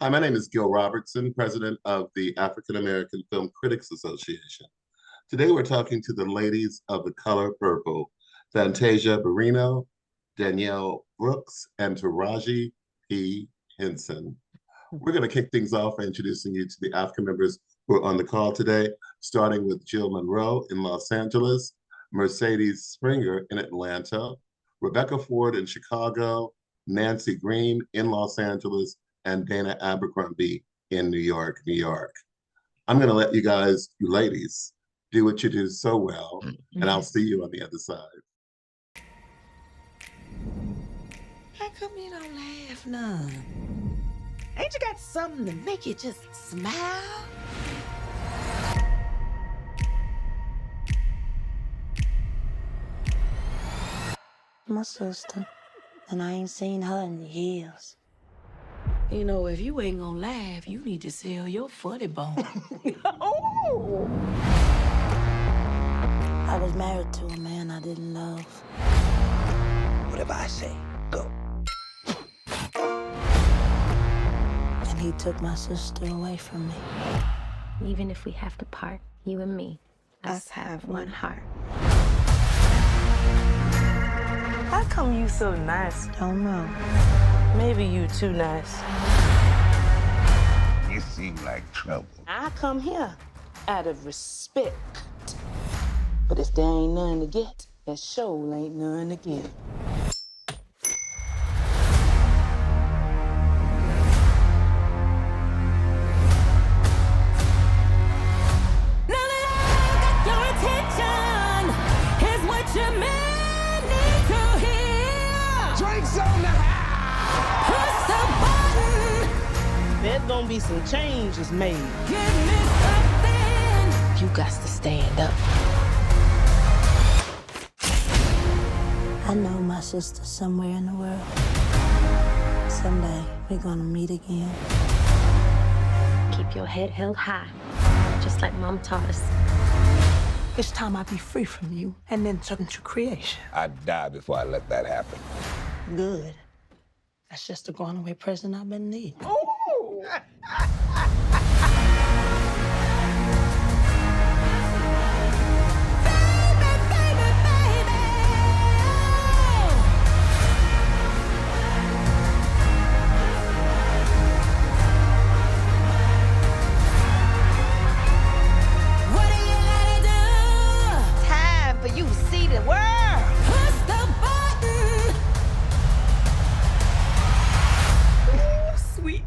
Hi, my name is Gil Robertson, president of the African American Film Critics Association. Today we're talking to the ladies of The Color Purple, Fantasia Barrino, Danielle Brooks, and Taraji P. Henson. We're going to kick things off by introducing you to the African members who are on the call today, starting with Jill Monroe in Los Angeles, Mercedes Springer in Atlanta, Rebecca Ford in Chicago, Nancy Green in Los Angeles, and Dana Abercrombie in New York, New York. I'm going to let you ladies, do what you do so well, and I'll see you on the other side. How come you don't laugh none? Ain't you got something to make you just smile? My sister, and I ain't seen her in years. You know, if you ain't gonna laugh, you need to sell your funny bone. Oh! I was married to a man I didn't love. Whatever I say, go. And he took my sister away from me. Even if we have to part, you and me, us have one heart. How come you so nice? Don't know. Maybe you too nice. You seem like trouble. I come here out of respect. But if there ain't none to get, there sure ain't none to give. There's gonna be some changes made. Give me something. You got to stand up. I know my sister's somewhere in the world. Someday we're gonna meet again. Keep your head held high, just like Mom taught us. It's time I be free from you and then turn to creation. I'd die before I let that happen. Good. That's just the going away present I've been needing. Oh!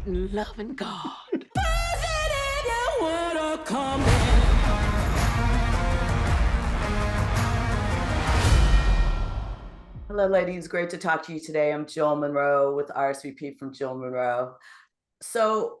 Loving God. Hello, ladies. Great to talk to you today. I'm Jill Monroe with RSVP from Jill Monroe. So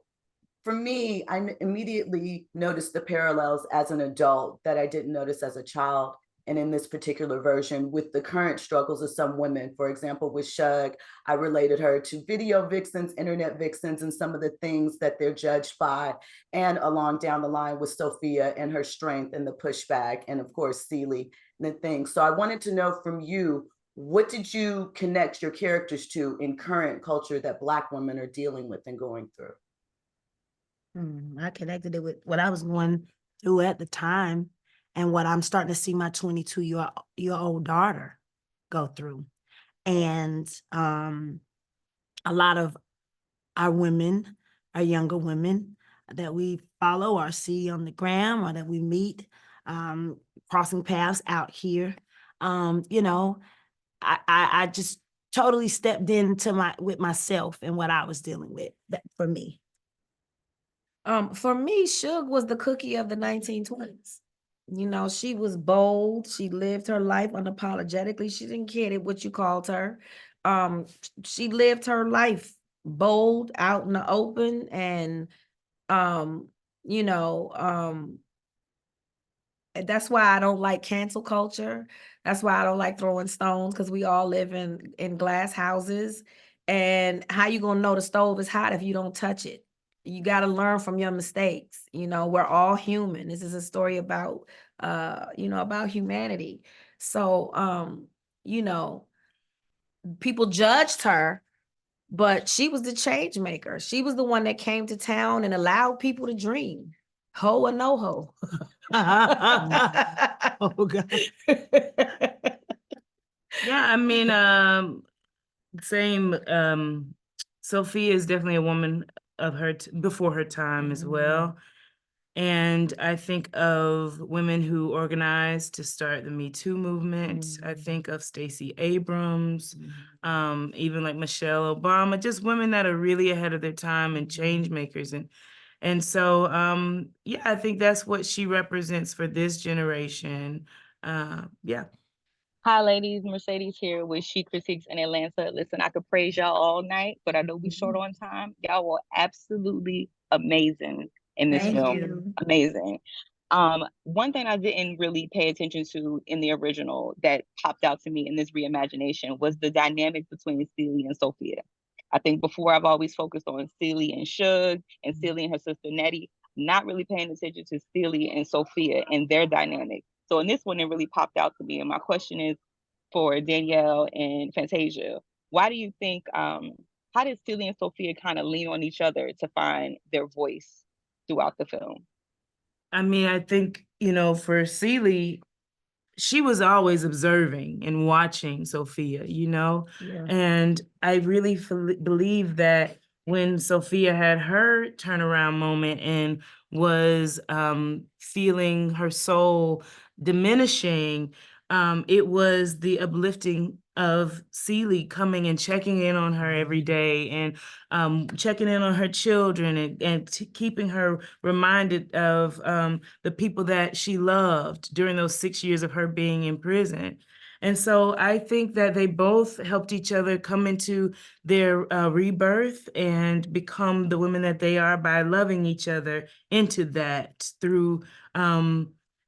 for me, I immediately noticed the parallels as an adult that I didn't notice as a child. And in this particular version, with the current struggles of some women, for example, with Shug, I related her to video vixens, internet vixens, and some of the things that they're judged by, and along down the line with Sophia and her strength and the pushback, and of course, Celie and the things. So I wanted to know from you, what did you connect your characters to in current culture that Black women are dealing with and going through? I connected it with what I was going through at the time and what I'm starting to see my 22-year-old daughter go through. And a lot of our women, our younger women that we follow or see on the gram or that we meet, crossing paths out here, you know, I just totally stepped into with myself and what I was dealing with for me. For me, Suge was the cookie of the 1920s. You know, she was bold. She lived her life unapologetically. She didn't care what you called her. She lived her life bold, out in the open, and you know, that's why I don't like cancel culture. That's why I don't like throwing stones, because we all live in glass houses. And how you gonna know the stove is hot if you don't touch it? You got to learn from your mistakes. You know, we're all human. This is a story about, you know, about humanity. So, you know, people judged her but she was the change maker. She was the one that came to town and allowed people to dream. Ho or no ho. Oh, God. Yeah, I mean, same. Sophia is definitely a woman of her before her time as well. And I think of women who organized to start the Me Too movement. I think of Stacey Abrams, even like Michelle Obama, just women that are really ahead of their time and change makers. And so, yeah, I think that's what she represents for this generation. Yeah. Hi, ladies. Mercedes here with She Critiques in Atlanta. Listen, I could praise y'all all night, but I know we short on time. Y'all were absolutely amazing in this Thank film. you. Amazing. One thing I didn't really pay attention to in the original that popped out to me in this reimagination was the dynamic between Celie and Sophia. I think before I've always focused on Celie and Suge and Celie and her sister Nettie, not really paying attention to Celie and Sophia and their dynamic. So in this one, it really popped out to me. And my question is for Danielle and Fantasia, why do you think, how did Celie and Sophia kind of lean on each other to find their voice throughout the film? I mean, I think, you know, for Celie, she was always observing and watching Sophia, you know? Yeah. And I really believe that when Sophia had her turnaround moment and was feeling her soul diminishing, it was the uplifting of Celie coming and checking in on her every day and checking in on her children and keeping her reminded of the people that she loved during those 6 years of her being in prison. And so I think that they both helped each other come into their rebirth and become the women that they are by loving each other into that through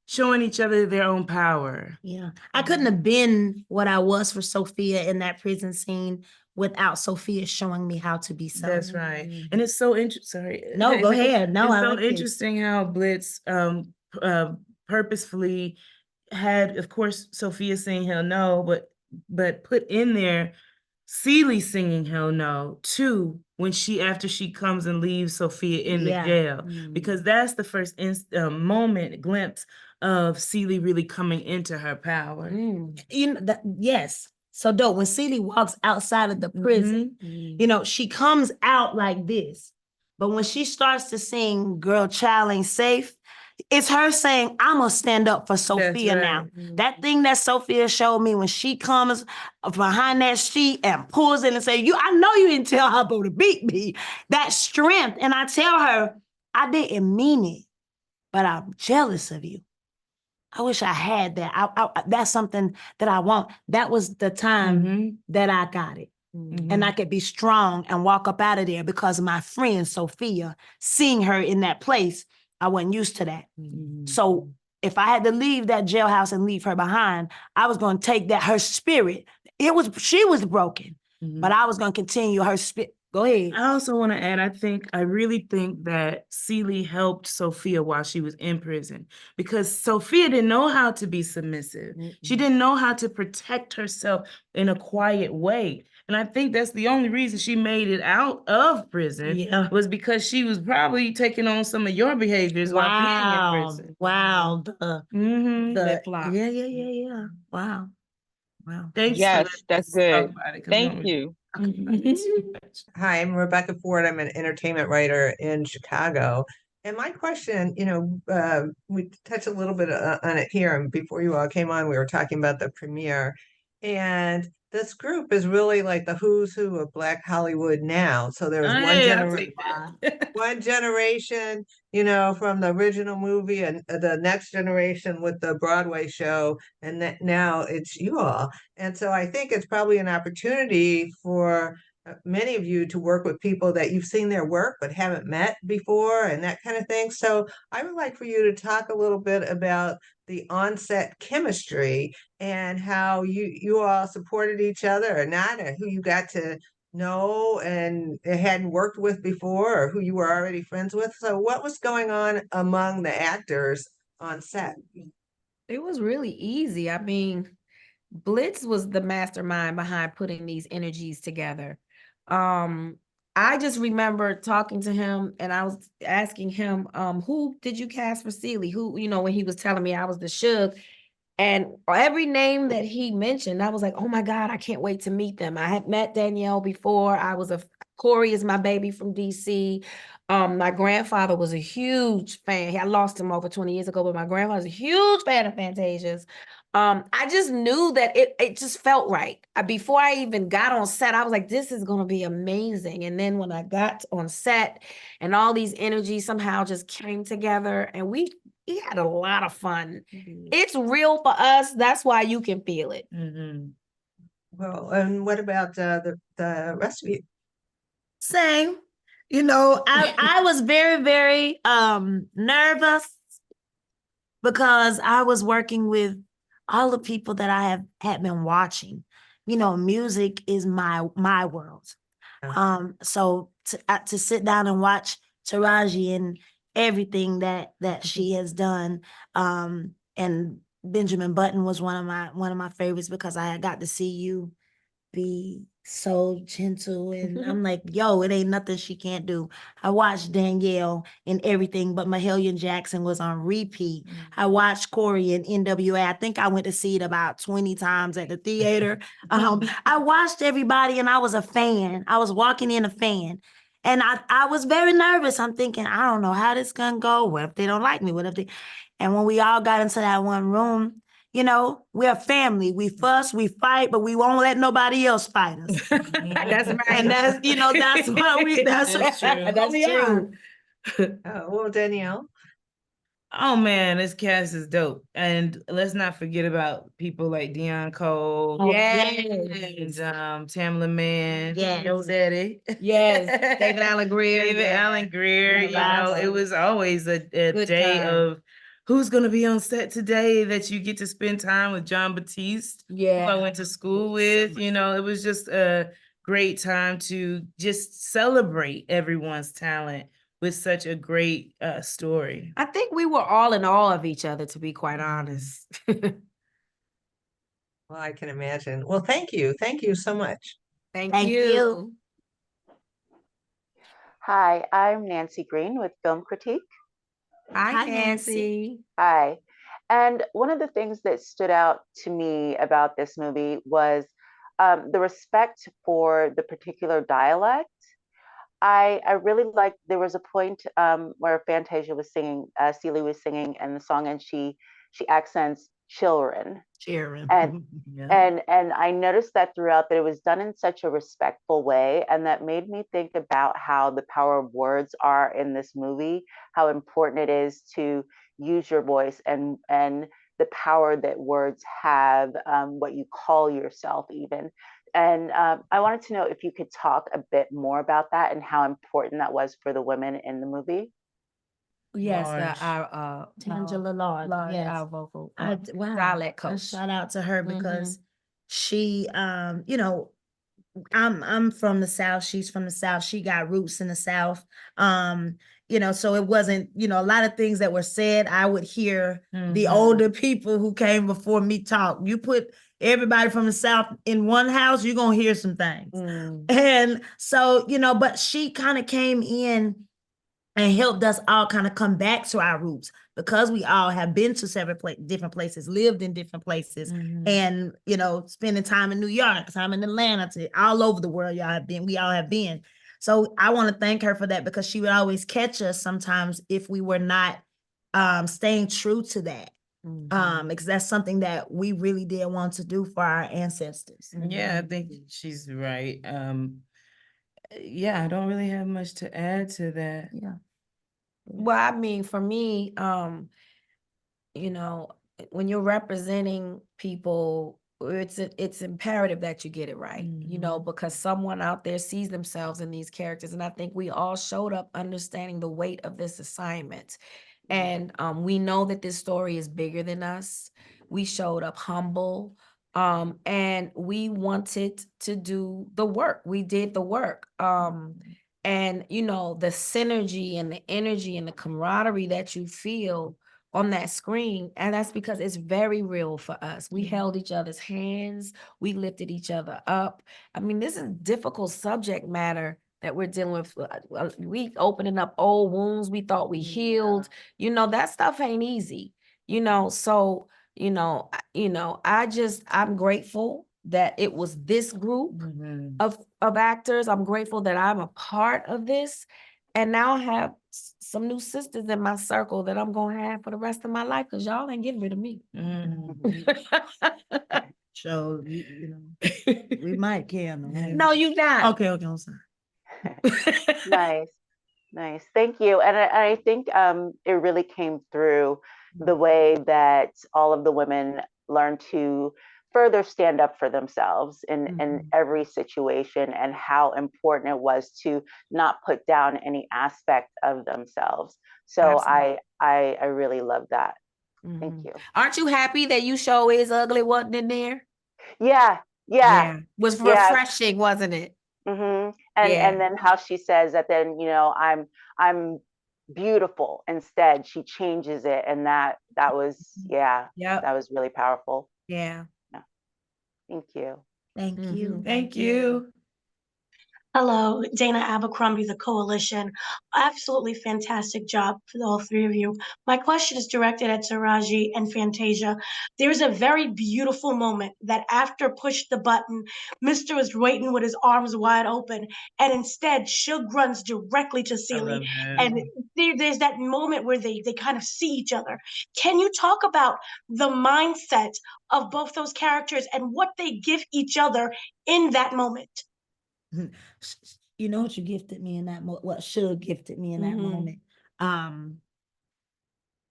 showing each other their own power. Yeah. I couldn't have been what I was for Sophia in that prison scene without Sophia showing me how to be so. That's right. And it's so interesting. Sorry. No, go ahead. No, it's I so like this. interesting how Blitz purposefully had, of course, Sophia saying hell no, but put in there Celie singing hell no too when after she comes and leaves Sophia in the jail, because that's the first moment, glimpse of Celie really coming into her power. You know that, yes. So dope. When Celie walks outside of the prison, you know, she comes out like this. But when she starts to sing Girl Child Ain't Safe, it's her saying, I'm gonna stand up for Sophia now. That thing that Sophia showed me when she comes behind that sheet and pulls in and say, I know you didn't tell her to beat me. That strength. And I tell her, I didn't mean it, but I'm jealous of you. I wish I had that. That's something that I want. That was the time that I got it. And I could be strong and walk up out of there because of my friend Sophia, seeing her in that place, I wasn't used to that. So if I had to leave that jailhouse and leave her behind, I was going to take that, her spirit. She was broken, but I was going to continue her spirit. Go ahead. I also want to add, I really think that Celie helped Sophia while she was in prison, because Sophia didn't know how to be submissive. She didn't know how to protect herself in a quiet way. And I think that's the only reason she made it out of prison was because she was probably taking on some of your behaviors while being in prison. Wow. That flop. Yeah. Wow. Thanks. Yes, that's good. Thank you. Hi, I'm Rebecca Ford. I'm an entertainment writer in Chicago. And my question, we touched a little bit on it here. And before you all came on, we were talking about the premiere. And this group is really like the who's who of Black Hollywood now. So there's one generation, from the original movie, and the next generation with the Broadway show. And that now it's you all. And so I think it's probably an opportunity for many of you to work with people that you've seen their work but haven't met before and that kind of thing. So I would like for you to talk a little bit about the on-set chemistry and how you all supported each other or not, or who you got to know and hadn't worked with before, or who you were already friends with. So what was going on among the actors on set? It was really easy. I mean, Blitz was the mastermind behind putting these energies together. I just remember talking to him and I was asking him, who did you cast for Celie? Who, when he was telling me I was the Suge. And every name that he mentioned, I was like, oh my God, I can't wait to meet them. I had met Danielle before. Corey is my baby from DC. My grandfather was a huge fan. I lost him over 20 years ago, but my grandfather's a huge fan of Fantasia's. I just knew that it just felt right. Before I even got on set, I was like, this is going to be amazing. And then when I got on set and all these energies somehow just came together and we had a lot of fun. It's real for us. That's why you can feel it. Well, and what about the rest of you? Same. I was very, very nervous because I was working with all the people that I had been watching. Music is my world. So to sit down and watch Taraji and everything that she has done, and Benjamin Button was one of my favorites because I got to see you be so gentle, and I'm like, yo, it ain't nothing she can't do. I watched Danielle in everything, but Mahalia Jackson was on repeat. I watched Corey in NWA. I think I went to see it about 20 times at the theater. I watched everybody and I was a fan. I was walking in a fan. And I was very nervous. I'm thinking, I don't know how this gonna go. What if they don't like me? And when we all got into that one room, we're a family. We fuss, we fight, but we won't let nobody else fight us. That's right. And that's, that's what That's true. that's we true. Well, Danielle. Oh man, this cast is dope. And let's not forget about people like Deion Cole. Yes. And Tamla Mann. Yes. Joe Daddy. Yes. David Allen Greer. David Allen Greer. Yeah. It was always a day time. of who's gonna be on set today that you get to spend time with John Batiste, who I went to school with. It was just a great time to just celebrate everyone's talent with such a great story. I think we were all in awe of each other, to be quite honest. Well, I can imagine. Well, thank you. Thank you so much. Thank Thank you. Hi, I'm Nancy Green with Film Critique. Hi, Nancy. Hi. And one of the things that stood out to me about this movie was the respect for the particular dialect. I really liked, there was a point where Fantasia was singing, Celie was singing and the song, and she accents children. And and I noticed that throughout, that it was done in such a respectful way, and that made me think about how the power of words are in this movie, how important it is to use your voice and the power that words have, what you call yourself even. And I wanted to know if you could talk a bit more about that and how important that was for the women in the movie. Yes, our Tangela Lord. Yes. our vocal Wow. dialect A coach. shout out to her because she, I'm from the South. She's from the South. She got roots in the South. So it wasn't, a lot of things that were said, I would hear the older people who came before me talk. You put everybody from the South in one house, you're going to hear some things. And so, but she kind of came in and helped us all kind of come back to our roots because we all have been to several different places, lived in different places, and, spending time in New York, time in Atlanta, all over the world we all have been. So I want to thank her for that because she would always catch us sometimes if we were not staying true to that. Because that's something that we really did want to do for our ancestors. Yeah, I think she's right. I don't really have much to add to that. Yeah. Well, I mean, for me, when you're representing people, it's imperative that you get it right, because someone out there sees themselves in these characters. And I think we all showed up understanding the weight of this assignment. And we know that this story is bigger than us. We showed up humble, and we wanted to do the work. We did the work. And, the synergy and the energy and the camaraderie that you feel on that screen. And that's because it's very real for us. We held each other's hands, we lifted each other up. I mean, this is difficult subject matter that we're dealing with. We opening up old wounds we thought we healed. You know, that stuff ain't easy, you know. So, I'm grateful that it was this group of actors. I'm grateful that I'm a part of this. And now I have some new sisters in my circle that I'm gonna have for the rest of my life, because y'all ain't getting rid of me. So we might care. No, you not. Okay, I'm sorry. Nice, nice. Thank you. And I think it really came through the way that all of the women learned to further stand up for themselves in every situation, and how important it was to not put down any aspect of themselves. So I really love that. Thank you. Aren't you happy that You Show Is Ugly wasn't in there? Yeah. Was refreshing, wasn't it? And Yeah. then how she says that then, I'm beautiful instead. She changes it, and that was that was really powerful. Yeah. Thank you. Thank you. Thank you. Hello, Dana Abercrombie, the Coalition. Absolutely fantastic job for all three of you. My question is directed at Taraji and Fantasia. There's a very beautiful moment that after Push the Button, Mr. was waiting with his arms wide open, and instead Suge runs directly to Celie. And there's that moment where they kind of see each other. Can you talk about the mindset of both those characters and what they give each other in that moment? You know what you gifted me in that moment? What Suge gifted me in that moment?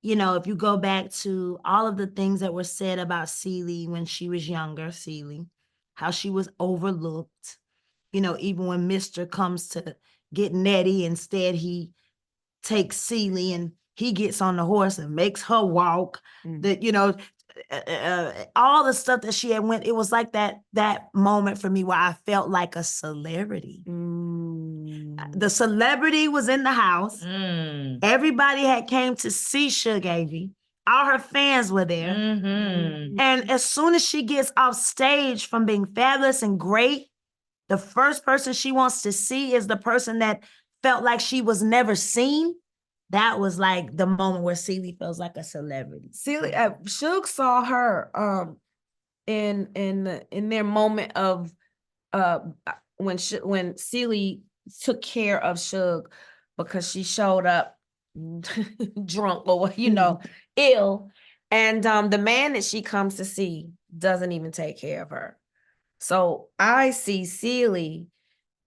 If you go back to all of the things that were said about Celie when she was younger, Celie, how she was overlooked, even when Mr. comes to get Nettie, instead he takes Celie and he gets on the horse and makes her walk. All the stuff that she had went, it was like that moment for me where I felt like a celebrity. The celebrity was in the house. Everybody had came to see Suge Avey. All her fans were there. And as soon as she gets off stage from being fabulous and great, the first person she wants to see is the person that felt like she was never seen. That was like the moment where Celie feels like a celebrity. Celie, Suge saw her in their moment of when Celie took care of Suge, because she showed up drunk or ill, and the man that she comes to see doesn't even take care of her. So I see Celie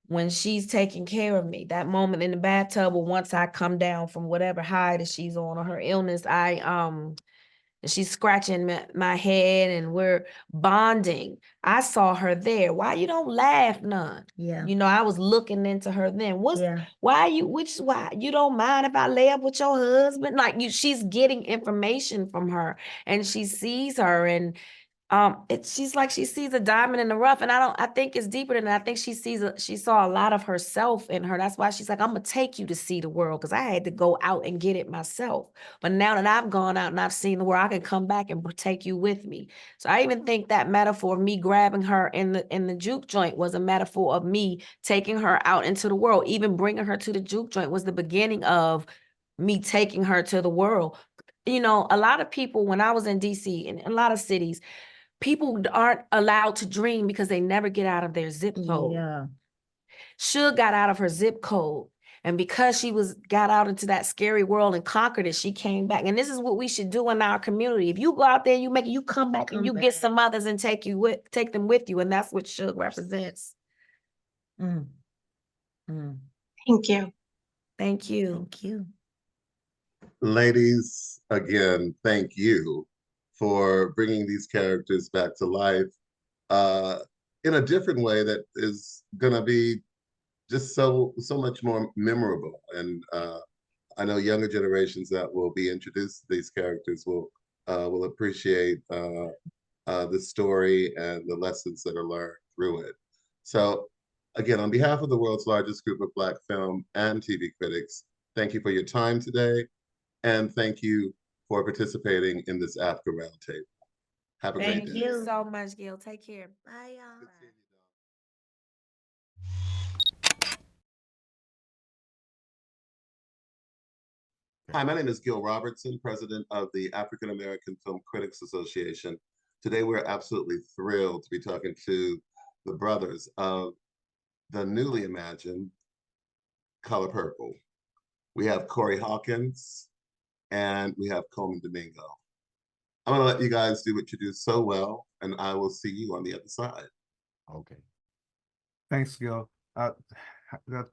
when she's taking care of me, that moment in the bathtub, or once I come down from whatever high that she's on or her illness, she's scratching my head and we're bonding. I saw her there. Why you don't laugh none? Yeah. I was looking into her then. Why you don't mind if I lay up with your husband? She's getting information from her, and she sees her, and she's like she sees a diamond in the rough, and I think it's deeper than that. I think she saw a lot of herself in her. That's why she's like, I'm gonna take you to see the world, because I had to go out and get it myself. But now that I've gone out and I've seen the world, I can come back and take you with me. So I even think that metaphor of me grabbing her in the juke joint was a metaphor of me taking her out into the world. Even bringing her to the juke joint was the beginning of me taking her to the world. A lot of people, when I was in DC and a lot of cities, people aren't allowed to dream because they never get out of their zip code. Yeah. Suge got out of her zip code. And because she got out into that scary world and conquered it, she came back. And this is what we should do in our community. If you go out there and you come back and you get some others and take them with you. And that's what Suge represents. Thank you. Thank you. Thank you. Ladies, again, thank you for bringing these characters back to life in a different way that is going to be just so much more memorable. And I know younger generations that will be introduced to these characters will appreciate the story and the lessons that are learned through it. So again, on behalf of the world's largest group of Black film and TV critics, thank you for your time today. And thank you for participating in this AAFCA Roundtable. Have a great Thank day. you so much, Gil. Take care. Bye, y'all. Hi, my name is Gil Robertson, president of the African American Film Critics Association. Today, we're absolutely thrilled to be talking to the brothers of the newly imagined Color Purple. We have Corey Hawkins and we have Coleman Domingo. I'm gonna let you guys do what you do so well, and I will see you on the other side. Okay. Thanks, Gil.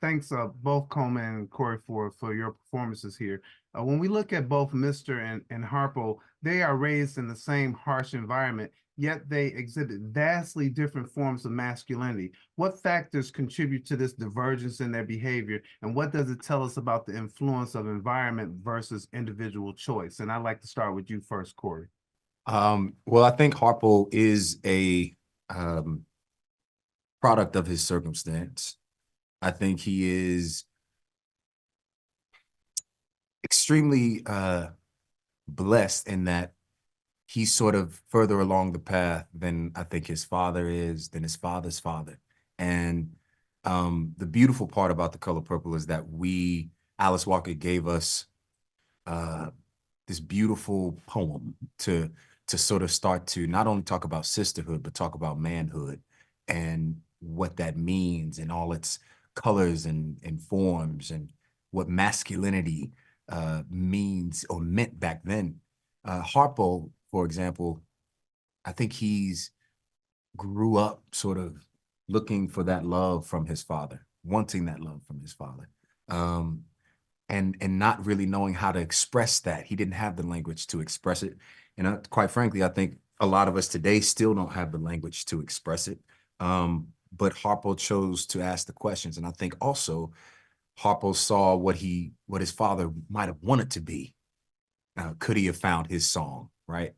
Thanks, both Coleman and Corey for your performances here. When we look at both Mr. and Harpo, they are raised in the same harsh environment, yet they exhibit vastly different forms of masculinity. What factors contribute to this divergence in their behavior, and what does it tell us about the influence of environment versus individual choice? And I'd like to start with you first, Corey. Well, I think Harpo is a product of his circumstance. I think he is extremely blessed in that he's sort of further along the path than I think his father is, than his father's father. And the beautiful part about The Color Purple is that Alice Walker gave us this beautiful poem to sort of start to not only talk about sisterhood, but talk about manhood and what that means and all its colors and forms and what masculinity means or meant back then. Harpo, for example, I think he's grew up sort of looking for that love from his father, wanting that love from his father. And not really knowing how to express that. He didn't have the language to express it. And quite frankly, I think a lot of us today still don't have the language to express it. But Harpo chose to ask the questions. And I think also Harpo saw what his father might have wanted to be. Could he have found his song, right?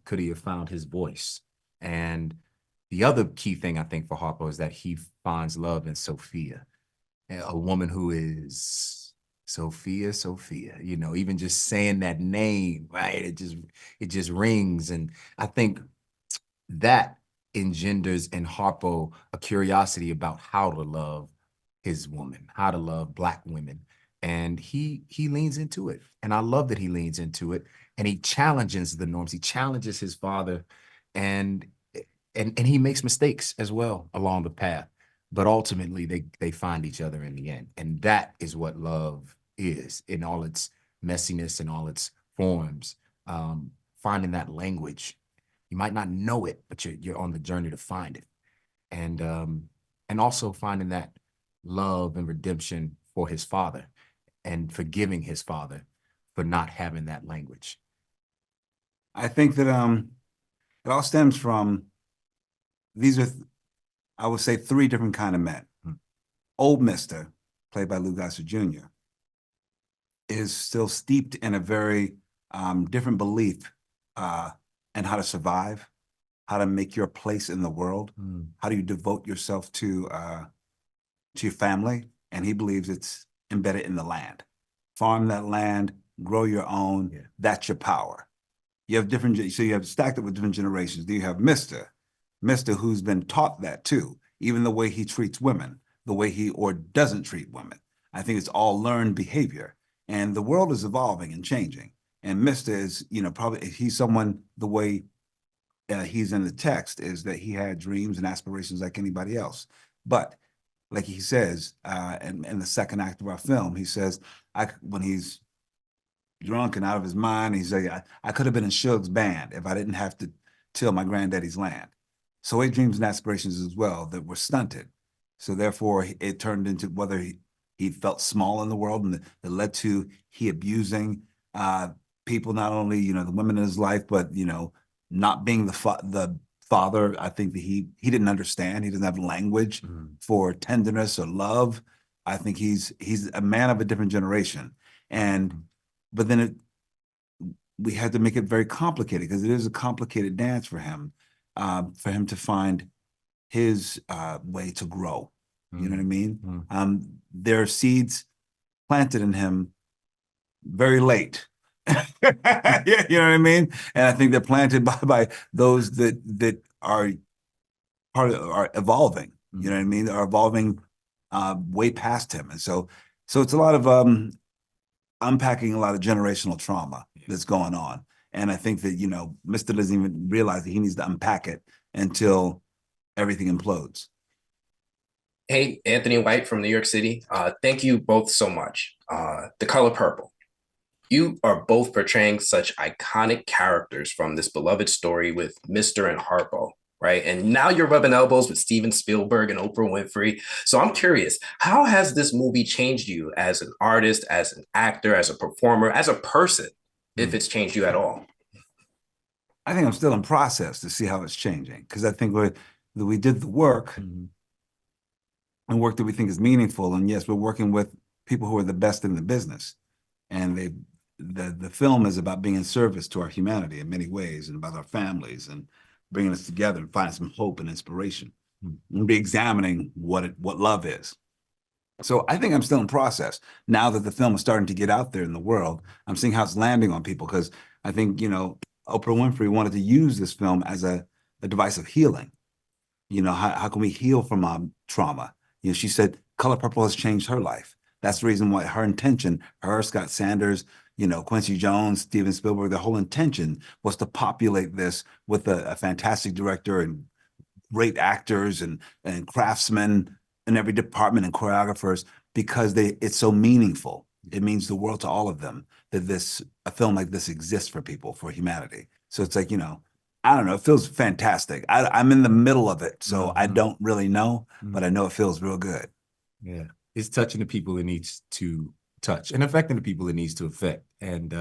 Could he have found his voice? And the other key thing I think for Harpo is that he finds love in Sophia, a woman who is Sophia, even just saying that name, right? It just rings. And I think that engenders in Harpo a curiosity about how to love his woman, how to love Black women. And he leans into it. And I love that he leans into it. And he challenges the norms. He challenges his father, and he makes mistakes as well along the path. But ultimately, they find each other in the end. And that is what love is in all its messiness and all its forms. Finding that language. You might not know it, but you're on the journey to find it. And also finding that love and redemption for his father and forgiving his father for not having that language. I think that it all stems from, these are, I would say, three different kind of men. Old Mister, played by Lou Gossett Jr., is still steeped in a very different belief in how to survive, how to make your place in the world, how do you devote yourself to your family, and he believes it's embedded in the land. Farm that land, grow your own, that's your power. You have so you have stacked it with different generations. Then you have Mr. Who's been taught that too, even the way he treats women, the way he or doesn't treat women. I think it's all learned behavior, and the world is evolving and changing. And Mr. is, probably he's someone, the way he's in the text is that he had dreams and aspirations like anybody else. But like he says, in the second act of our film, he says, when he's drunk and out of his mind, he's like, I could have been in Suge's band if I didn't have to till my granddaddy's land. So he had dreams and aspirations as well that were stunted. So therefore, it turned into whether he felt small in the world, and that led to he abusing people, not only, the women in his life, but, not being the father. I think that he didn't understand. He doesn't have language for tenderness or love. I think he's a man of a different generation. But then we had to make it very complicated, because it is a complicated dance for him to find his way to grow. You know what I mean? There are seeds planted in him very late, Yeah, you know what I mean? And I think they're planted by those that are part of, are evolving. You know what I mean? Are evolving way past him. And so it's a lot of unpacking a lot of generational trauma that's going on. And I think that, Mr. doesn't even realize that he needs to unpack it until everything implodes. Hey, Anthony White from New York City. Thank you both so much. The Color Purple. You are both portraying such iconic characters from this beloved story with Mr. and Harpo, right? And now you're rubbing elbows with Steven Spielberg and Oprah Winfrey. So I'm curious, how has this movie changed you as an artist, as an actor, as a performer, as a person, if it's changed you at all? I think I'm still in process to see how it's changing, because I think we did the work and work that we think is meaningful. And yes, we're working with people who are the best in the business. And the film is about being in service to our humanity in many ways, and about our families, and bringing us together and finding some hope and inspiration, and re-examining what love is. So I think I'm still in process. Now that the film is starting to get out there in the world, I'm seeing how it's landing on people, because I think, Oprah Winfrey wanted to use this film as a device of healing. How can we heal from trauma? She said Color Purple has changed her life. That's the reason why her intention, Scott Sanders, Quincy Jones, Steven Spielberg, their whole intention was to populate this with a fantastic director and great actors and craftsmen in every department, and choreographers, because it's so meaningful. It means the world to all of them that a film like this exists for people, for humanity. So it's like, I don't know, it feels fantastic. I'm in the middle of it, so I don't really know, but I know it feels real good. Yeah. It's touching the people it needs to touch and affecting the people it needs to affect. And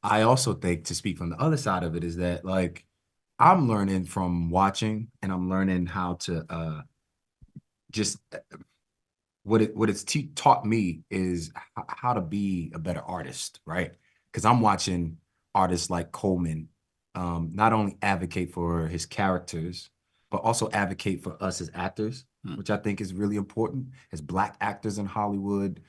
I also think, to speak from the other side of it, is that, like, I'm learning from watching, and I'm learning how to just what it's taught me is how to be a better artist, right? Because I'm watching artists like Coleman not only advocate for his characters, but also advocate for us as actors, which I think is really important, as Black actors in Hollywood,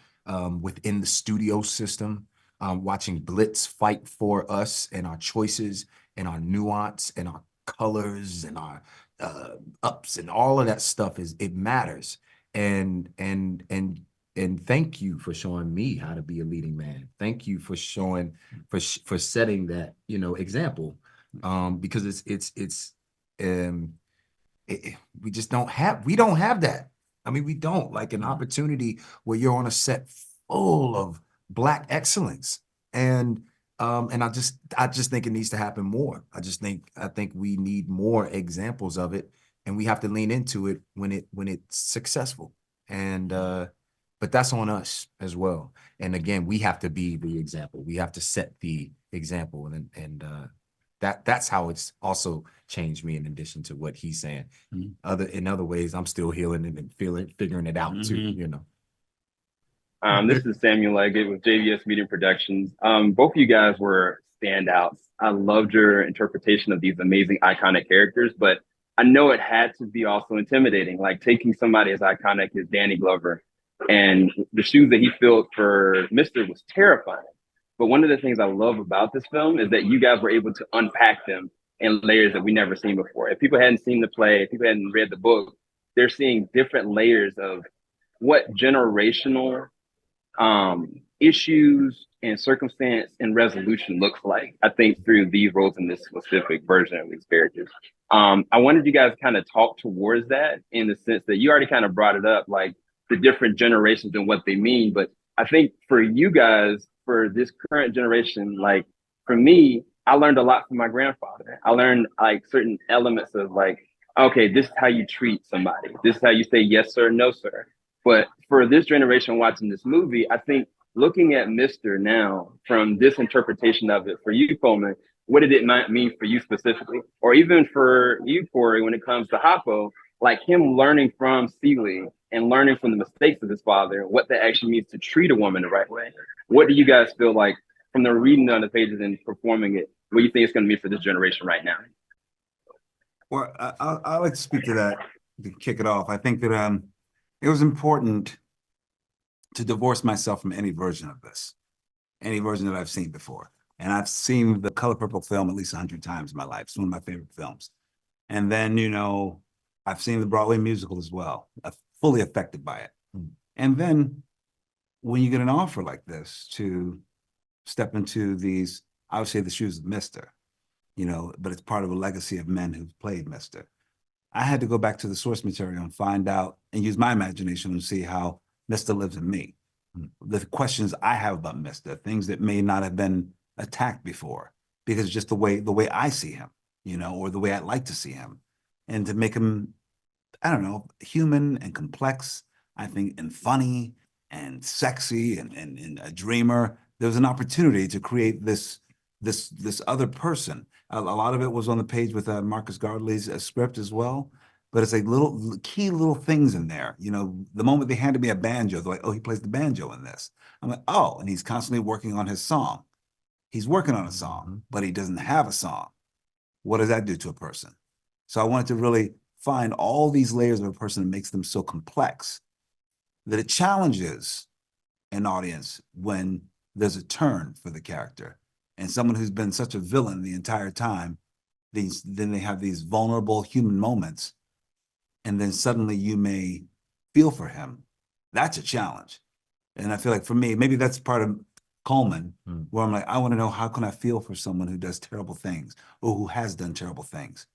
within the studio system, watching Blitz fight for us and our choices and our nuance and our colors and our ups and all of that stuff. It matters. And thank you for showing me how to be a leading man. Thank you for showing, for setting that, example, because we just don't have that. I mean, we don't, like, an opportunity where you're on a set full of Black excellence. And I just think it needs to happen more. I think we need more examples of it, and we have to lean into it when it's successful. And but that's on us as well. And again, we have to be the example. We have to set the example, and that's how it's also changed me, in addition to what he's saying. In other ways, I'm still healing and figuring it out too, This is Samuel Leggett with JVS Media Productions. Both of you guys were standouts. I loved your interpretation of these amazing, iconic characters, but I know it had to be also intimidating, like taking somebody as iconic as Danny Glover, and the shoes that he filled for Mr. was terrifying. But one of the things I love about this film is that you guys were able to unpack them in layers that we never seen before. If people hadn't seen the play, if people hadn't read the book, they're seeing different layers of what generational issues and circumstance and resolution looks like, I think, through these roles in this specific version of these characters. I wanted you guys kind of talk towards that, in the sense that you already kind of brought it up, like the different generations and what they mean. But I think for you guys, for this current generation, like for me, I learned a lot from my grandfather. I learned like certain elements of like, okay, this is how you treat somebody. This is how you say yes, sir, no, sir. But for this generation watching this movie, I think looking at Mr. now from this interpretation of it, for you, Coleman, what did it mean for you specifically? Or even for you, Corey, when it comes to Hoppo, like him learning from Celie and learning from the mistakes of his father, what that actually means to treat a woman the right way. What do you guys feel like, from the reading on the pages and performing it, what do you think it's going to mean for this generation right now? Well, I'd like to speak to that to kick it off. I think that it was important to divorce myself from any version of this. any version that I've seen before. And I've seen the Color Purple film at least 100 times in my life. It's one of my favorite films. And then, you know, I've seen the Broadway musical as well. I'm fully affected by it. And then when you get an offer like this to step into these, I would say the shoes of Mr., you know, but it's part of a legacy of men who've played Mr. I had to go back to the source material and find out and use my imagination and see how Mr. lives in me. The questions I have about Mr., things that may not have been attacked before, because it's just the way I see him, you know, or the way I'd like to see him. And to make him, I don't know, human and complex, I think, and funny and sexy and a dreamer. There was an opportunity to create this other person. A lot of it was on the page with Marcus Gardley's script as well. But it's like key little things in there. You know, the moment they handed me a banjo, they're like, oh, he plays the banjo in this. I'm like, oh, and he's constantly working on his song. He's working on a song, but he doesn't have a song. What does that do to a person? So I wanted to really find all these layers of a person that makes them so complex that it challenges an audience when there's a turn for the character. And someone who's been such a villain the entire time, then they have these vulnerable human moments, and then suddenly you may feel for him. That's a challenge. And I feel like for me, maybe that's part of Coleman, where I'm like, I want to know, how can I feel for someone who does terrible things or who has done terrible things,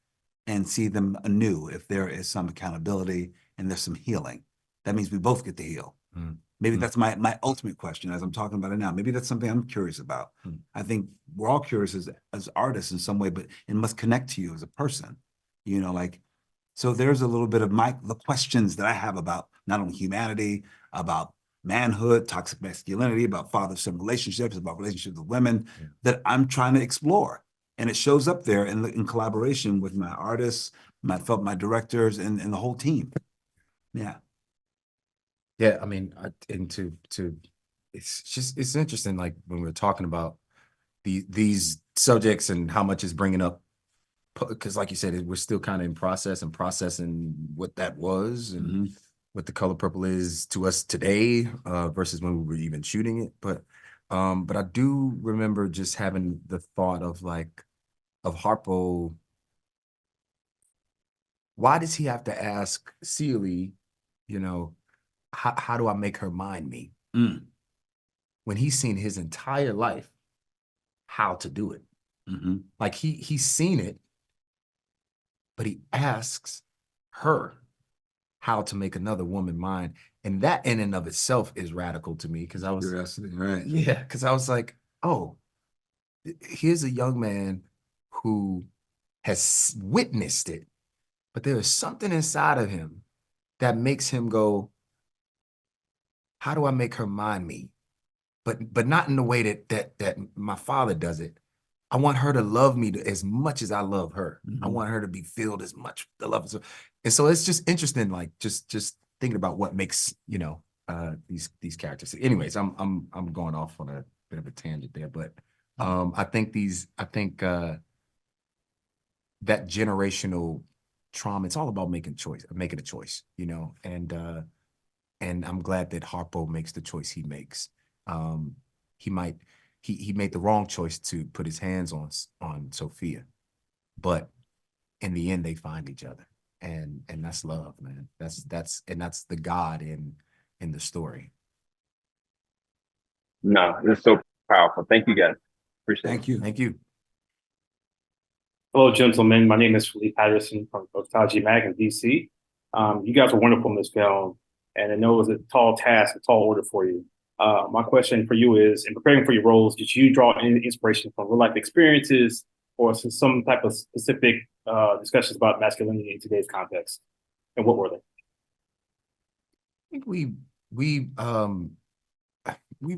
and see them anew if there is some accountability and there's some healing. That means we both get to heal. Maybe that's my ultimate question as I'm talking about it now. Maybe that's something I'm curious about. I think we're all curious as artists in some way, but it must connect to you as a person, you know, like, so there's a little bit of the questions that I have about not only humanity, about manhood, toxic masculinity, about father-son relationships, about relationships with women, that I'm trying to explore. And it shows up there in collaboration with my artists, my directors, and the whole team. Yeah. Yeah, I mean, it's interesting, like when we were talking about these subjects and how much is bringing up, because like you said, we're still kind of in process and processing what that was and what the Color Purple is to us today versus when we were even shooting it. But I do remember just having the thought of Harpo. Why does he have to ask Celie, you know, how do I make her mind me? When he's seen his entire life how to do it. Like he's seen it, but he asks her how to make another woman mind. And that in and of itself is radical to me, because I was Curiosity, right? Yeah, because I was like, oh, here's a young man who has witnessed it, but there is something inside of him that makes him go, how do I make her mind me? But not in the way that my father does it. I want her to love me as much as I love her. I want her to be filled as much the love. And so it's just interesting, like just thinking about what makes, you know, these characters. Anyways, I'm going off on a bit of a tangent there, but I think that generational trauma, it's all about making a choice, you know, and I'm glad that Harpo makes the choice he makes. He made the wrong choice to put his hands on Sophia, but in the end they find each other, and that's love, man. That's the God in the story. No, it's so powerful. Thank you, guys. Appreciate it. Thank you. Hello, gentlemen. My name is Philippe Patterson from Taji Mag in DC. You guys are wonderful in this film, and I know it was a tall task, a tall order for you. My question for you is, in preparing for your roles, did you draw any inspiration from real life experiences or some type of specific discussions about masculinity in today's context? And what were they? I think we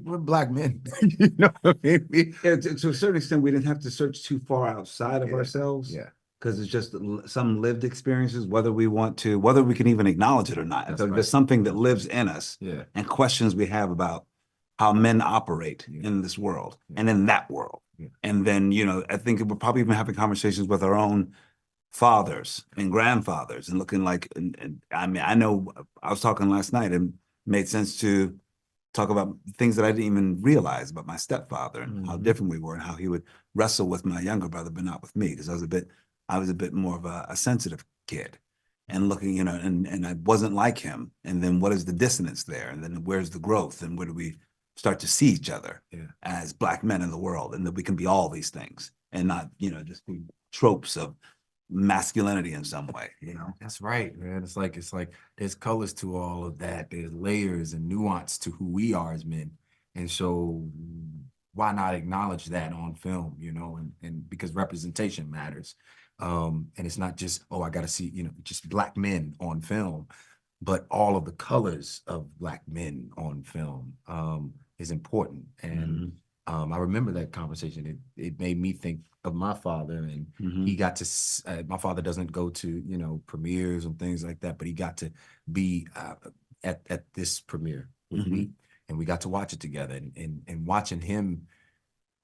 were Black men. You know what I mean? To a certain extent, we didn't have to search too far outside of ourselves. Yeah. Because it's just some lived experiences, whether we can even acknowledge it or not. That's So right. there's something that lives in us, and questions we have about how men operate in this world and in that world. And then, you know, I think we're probably even having conversations with our own fathers and grandfathers and looking like, and I mean, I know I was talking last night and made sense to talk about things that I didn't even realize about my stepfather and how different we were and how he would wrestle with my younger brother, but not with me, because I was a bit more of a sensitive kid. And looking, and I wasn't like him. And then what is the dissonance there? And then where's the growth? And where do we start to see each other as Black men in the world? And that we can be all these things and not, just be tropes of masculinity in some way, That's right, man. It's like there's colors to all of that. There's layers and nuance to who we are as men. And so why not acknowledge that on film, and because representation matters. And it's not just, oh, I gotta see, just Black men on film, but all of the colors of Black men on film is important. And I remember that conversation. It made me think of my father, and he got to, my father doesn't go to, premieres and things like that, but he got to be at this premiere with me, and we got to watch it together, and watching him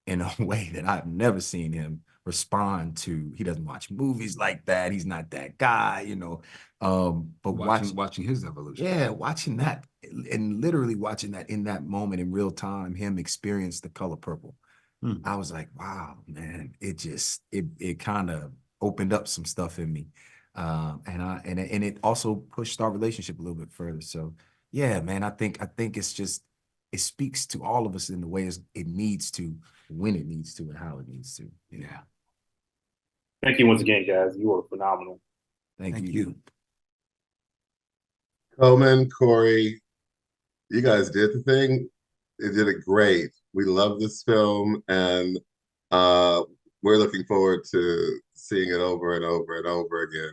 in a way that I've never seen him respond to. He doesn't watch movies like that. He's not that guy, but watching his evolution. Yeah, watching that and literally watching that in that moment in real time, him experience the color purple. I was like, wow, man, it kind of opened up some stuff in me. And it also pushed our relationship a little bit further. So yeah, man, I think it speaks to all of us in the ways it needs to, when it needs to, and how it needs to. Yeah. Thank you once again, guys. You were phenomenal. Thank you. Coleman, Corey, you guys did the thing. You did it great. We love this film, and we're looking forward to seeing it over and over and over again,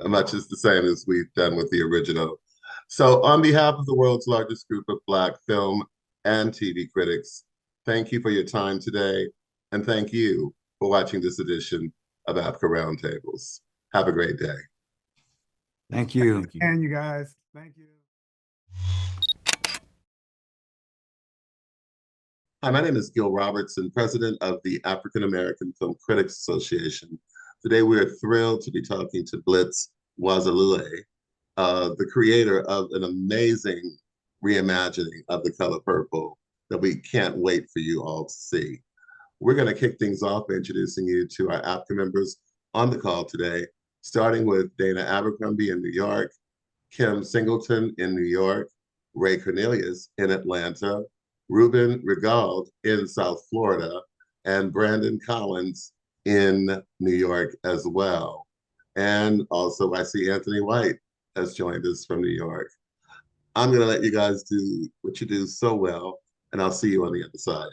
much as the same as we've done with the original. So on behalf of the world's largest group of Black film and TV critics, thank you for your time today, and thank you for watching this edition of AAFCA Roundtables. Have a great day. Thank you. Thank you. And you guys, thank you. Hi, my name is Gil Robertson, president of the African American Film Critics Association. Today, we are thrilled to be talking to Blitz Wazalule, the creator of an amazing reimagining of The Color Purple that we can't wait for you all to see. We're going to kick things off by introducing you to our AAFCA members on the call today, starting with Dana Abercrombie in New York, Kim Singleton in New York, Ray Cornelius in Atlanta, Ruben Rigald in South Florida, and Brandon Collins in New York as well. And also I see Anthony White has joined us from New York. I'm gonna let you guys do what you do so well, and I'll see you on the other side.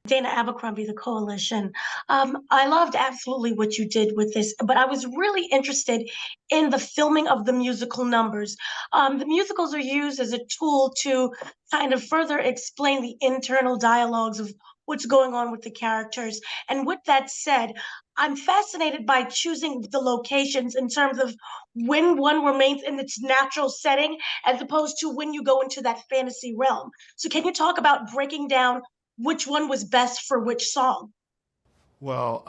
Dana Abercrombie, the Coalition. I loved absolutely what you did with this, but I was really interested in the filming of the musical numbers. The musicals are used as a tool to kind of further explain the internal dialogues of what's going on with the characters. And with that said, I'm fascinated by choosing the locations in terms of when one remains in its natural setting as opposed to when you go into that fantasy realm. So can you talk about breaking down which one was best for which song? Well,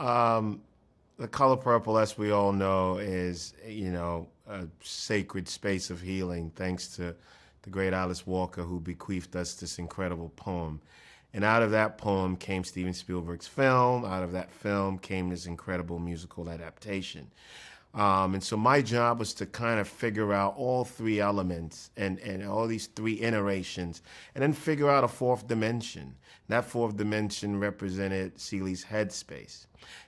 The Color Purple, as we all know, is, a sacred space of healing, thanks to the great Alice Walker, who bequeathed us this incredible poem. And out of that poem came Steven Spielberg's film. Out of that film came this incredible musical adaptation. And so my job was to kind of figure out all three elements and all these three iterations, and then figure out a fourth dimension. That fourth dimension represented Celie's headspace.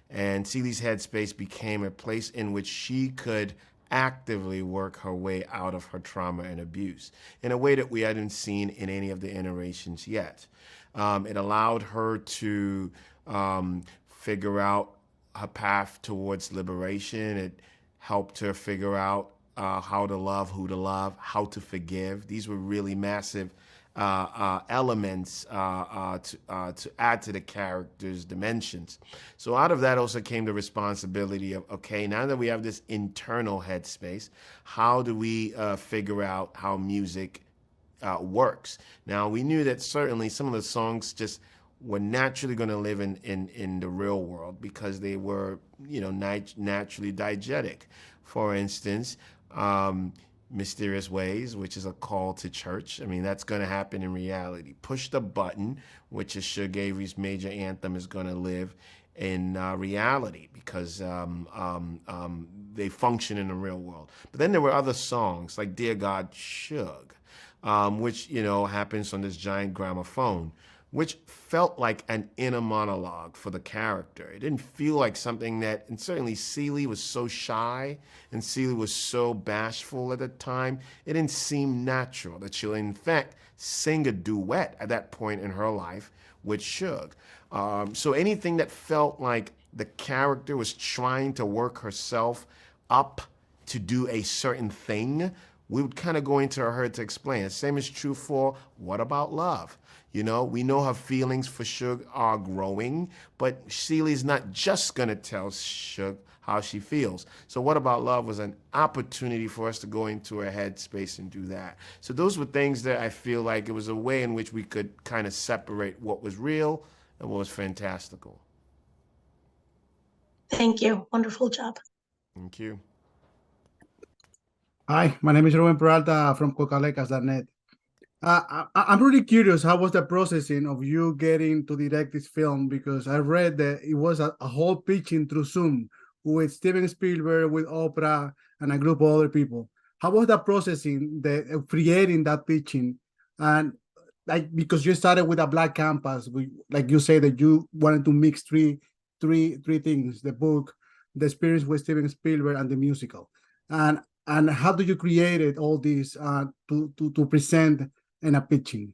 And Celie's headspace became a place in which she could actively work her way out of her trauma and abuse in a way that we hadn't seen in any of the iterations yet. It allowed her to figure out her path towards liberation. It helped her figure out how to love, who to love, how to forgive. These were really massive elements to add to the character's dimensions. So out of that also came the responsibility of, okay, now that we have this internal headspace, how do we figure out how music works? Now, we knew that certainly some of the songs just were naturally going to live in the real world because they were, naturally diegetic. For instance, mysterious ways, which is a call to church. I mean, that's going to happen in reality. Push the button, which is Suge Avery's major anthem, is going to live in reality because they function in the real world. But then there were other songs like Dear God, Suge, which, you know, happens on this giant gramophone, which felt like an inner monologue for the character. It didn't feel like something that, and certainly Celie was so shy and Celie was so bashful at the time, it didn't seem natural that she'll in fact sing a duet at that point in her life with Suge. So anything that felt like the character was trying to work herself up to do a certain thing, we would kind of go into her to explain. The same is true for What About Love? You know, we know her feelings for Suge are growing, but Celie's not just gonna tell Suge how she feels. So What About Love was an opportunity for us to go into her headspace and do that. So those were things that I feel like it was a way in which we could kind of separate what was real and what was fantastical. Thank you. Wonderful job. Thank you. Hi, my name is Ruben Peralta from Cocalecas.net. I'm really curious, how was the processing of you getting to direct this film? Because I read that it was a whole pitching through Zoom with Steven Spielberg, with Oprah, and a group of other people. How was the processing, creating that pitching? And like, because you started with a black canvas, like you say that you wanted to mix three things: the book, the experience with Steven Spielberg, and the musical. And how do you create all these to present in a pitching?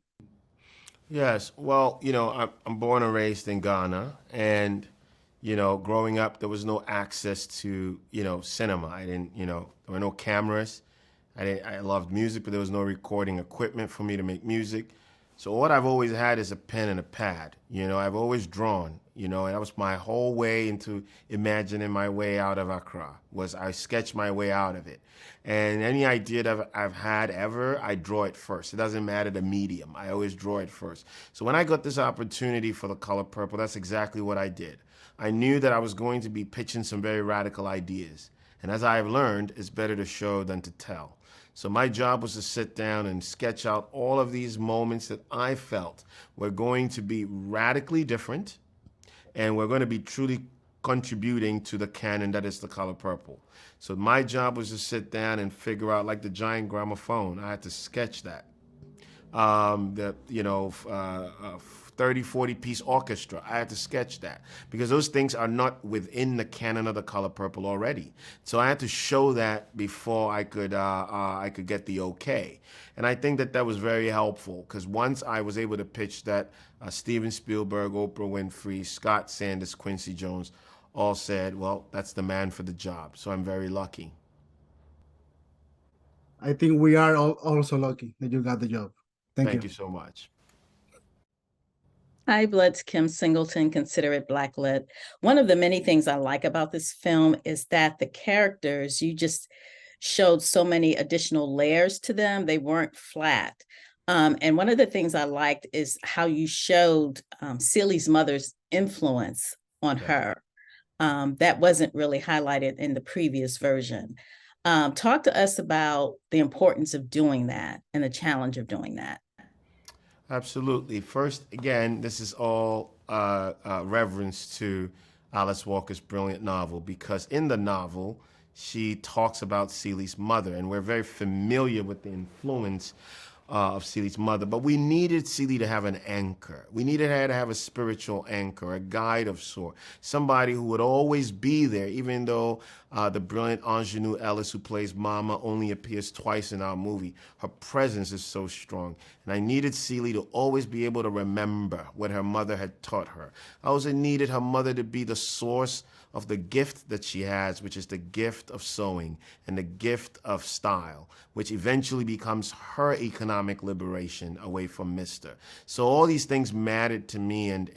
Yes, well, you know, I'm born and raised in Ghana, and you know, growing up, there was no access to, you know, cinema. I didn't, you know, there were no cameras. I loved music, but there was no recording equipment for me to make music. So what I've always had is a pen and a pad. You know, I've always drawn, you know, and that was my whole way into imagining my way out of Accra, was I sketched my way out of it. And any idea that I've had ever, I draw it first. It doesn't matter the medium. I always draw it first. So when I got this opportunity for The Color Purple, that's exactly what I did. I knew that I was going to be pitching some very radical ideas. And as I've learned, it's better to show than to tell. So my job was to sit down and sketch out all of these moments that I felt were going to be radically different, and we're going to be truly contributing to the canon that is The Color Purple. So my job was to sit down and figure out, like the giant gramophone, I had to sketch that. 30, 40-piece orchestra. I had to sketch that because those things are not within the canon of The Color Purple already. So I had to show that before I could get the okay. And I think that that was very helpful because once I was able to pitch that, Steven Spielberg, Oprah Winfrey, Scott Sanders, Quincy Jones all said, well, that's the man for the job. So I'm very lucky. I think we are also lucky that you got the job. Thank you so much. Hi, Blood's Kim Singleton, Consider It Blacklit. One of the many things I like about this film is that the characters, you just showed so many additional layers to them. They weren't flat. And one of the things I liked is how you showed Celie's mother's influence on her. That wasn't really highlighted in the previous version. Talk to us about the importance of doing that and the challenge of doing that. Absolutely. First, again, this is all reverence to Alice Walker's brilliant novel, because in the novel, she talks about Celie's mother, and we're very familiar with the influence of Celie's mother, but we needed Celie to have an anchor. We needed her to have a spiritual anchor, a guide of sort, somebody who would always be there, even though the brilliant Ingenue Ellis, who plays Mama, only appears twice in our movie. Her presence is so strong, and I needed Celie to always be able to remember what her mother had taught her. I also needed her mother to be the source of the gift that she has, which is the gift of sewing and the gift of style, which eventually becomes her economic liberation away from Mr. So all these things mattered to me, and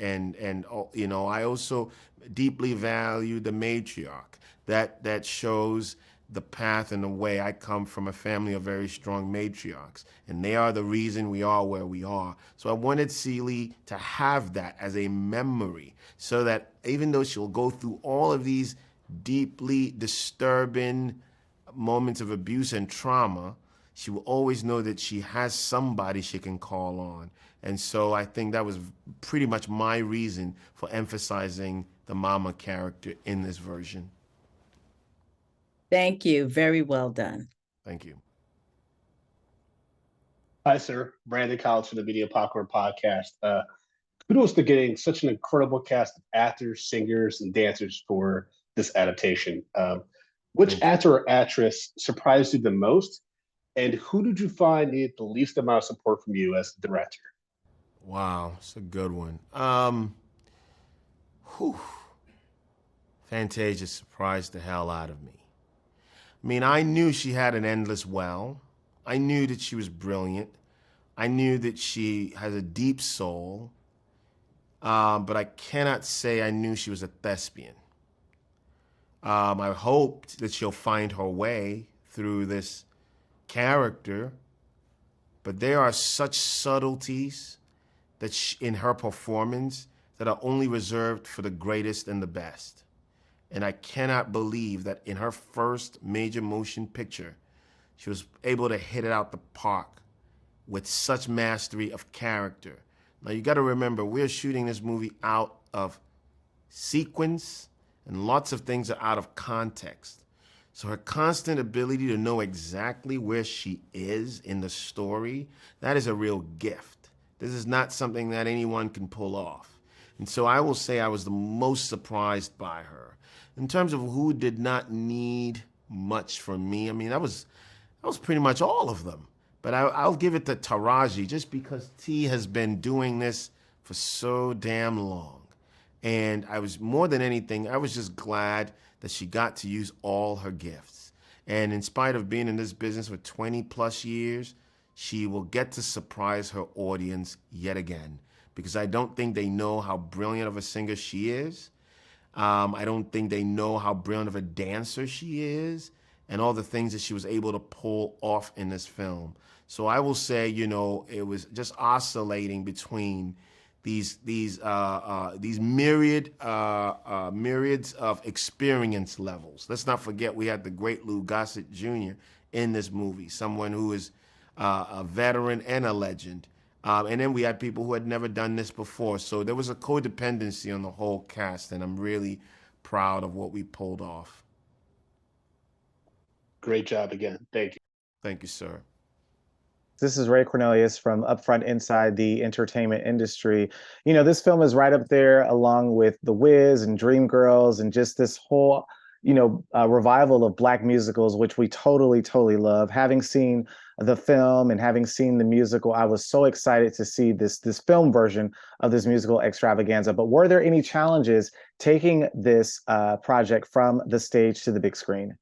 you know, I also deeply value the matriarch that shows the path and the way. I come from a family of very strong matriarchs, and they are the reason we are where we are. So I wanted Celie to have that as a memory, so that even though she'll go through all of these deeply disturbing moments of abuse and trauma, she will always know that she has somebody she can call on. And so I think that was pretty much my reason for emphasizing the mama character in this version. Thank you. Very well done. Thank you. Hi, sir. Brandon Collins for the Media Popcorn Podcast. Kudos to getting such an incredible cast of actors, singers, and dancers for this adaptation. Which actor or actress surprised you the most? And who did you find needed the least amount of support from you as the director? Wow, it's a good one. Fantasia surprised the hell out of me. I mean, I knew she had an endless well. I knew that she was brilliant. I knew that she has a deep soul. But I cannot say I knew she was a thespian. I hoped that she'll find her way through this character, but there are such subtleties that in her performance that are only reserved for the greatest and the best. And I cannot believe that in her first major motion picture, she was able to hit it out the park with such mastery of character. Now you got to remember, we're shooting this movie out of sequence, and lots of things are out of context. So her constant ability to know exactly where she is in the story, that is a real gift. This is not something that anyone can pull off. And so I will say I was the most surprised by her. In terms of who did not need much from me, I mean, that was pretty much all of them. But I'll give it to Taraji, just because T has been doing this for so damn long. And I was, more than anything, I was just glad that she got to use all her gifts. And in spite of being in this business for 20 plus years, she will get to surprise her audience yet again. Because I don't think they know how brilliant of a singer she is. I don't think they know how brilliant of a dancer she is, and all the things that she was able to pull off in this film. So I will say, you know, it was just oscillating between these myriads of experience levels. Let's not forget we had the great Lou Gossett Jr. in this movie, someone who is a veteran and a legend. And then we had people who had never done this before. So there was a codependency on the whole cast, and I'm really proud of what we pulled off. Great job again. Thank you. Thank you, sir. This is Ray Cornelius from Upfront Inside the Entertainment Industry. You know, this film is right up there along with The Wiz and Dreamgirls and just this whole, revival of Black musicals, which we totally, totally love. Having seen the film and having seen the musical, I was so excited to see this film version of this musical extravaganza. But were there any challenges taking this project from the stage to the big screen?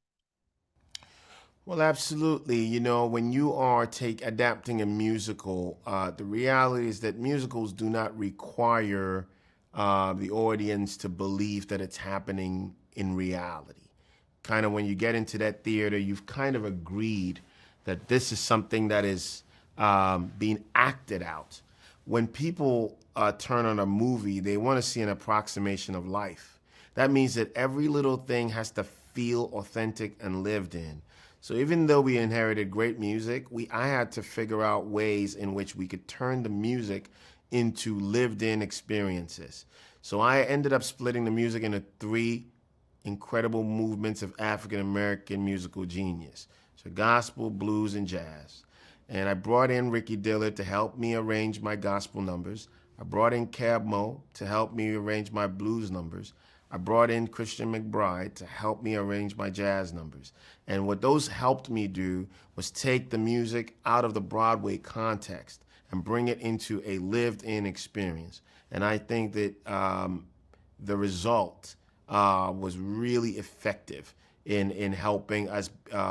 Well, absolutely. You know, when you are adapting a musical, the reality is that musicals do not require the audience to believe that it's happening in reality. Kind of when you get into that theater, you've kind of agreed that this is something that is being acted out. When people turn on a movie, they want to see an approximation of life. That means that every little thing has to feel authentic and lived in. So even though we inherited great music, I had to figure out ways in which we could turn the music into lived-in experiences. So I ended up splitting the music into 3 incredible movements of African-American musical genius. So gospel, blues, and jazz. And I brought in Ricky Dillard to help me arrange my gospel numbers. I brought in Cab Mo to help me arrange my blues numbers. I brought in Christian McBride to help me arrange my jazz numbers. And what those helped me do was take the music out of the Broadway context and bring it into a lived-in experience. And I think that the result was really effective in helping us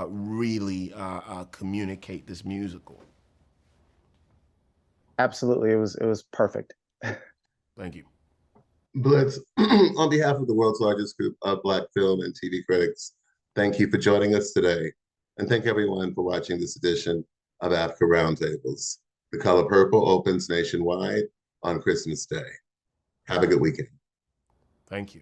really communicate this musical. Absolutely, it was perfect. Thank you. Blitz, on behalf of the world's largest group of Black film and TV critics, thank you for joining us today. And thank everyone for watching this edition of AAFCA Roundtables. The Color Purple opens nationwide on Christmas Day. Have a good weekend. Thank you.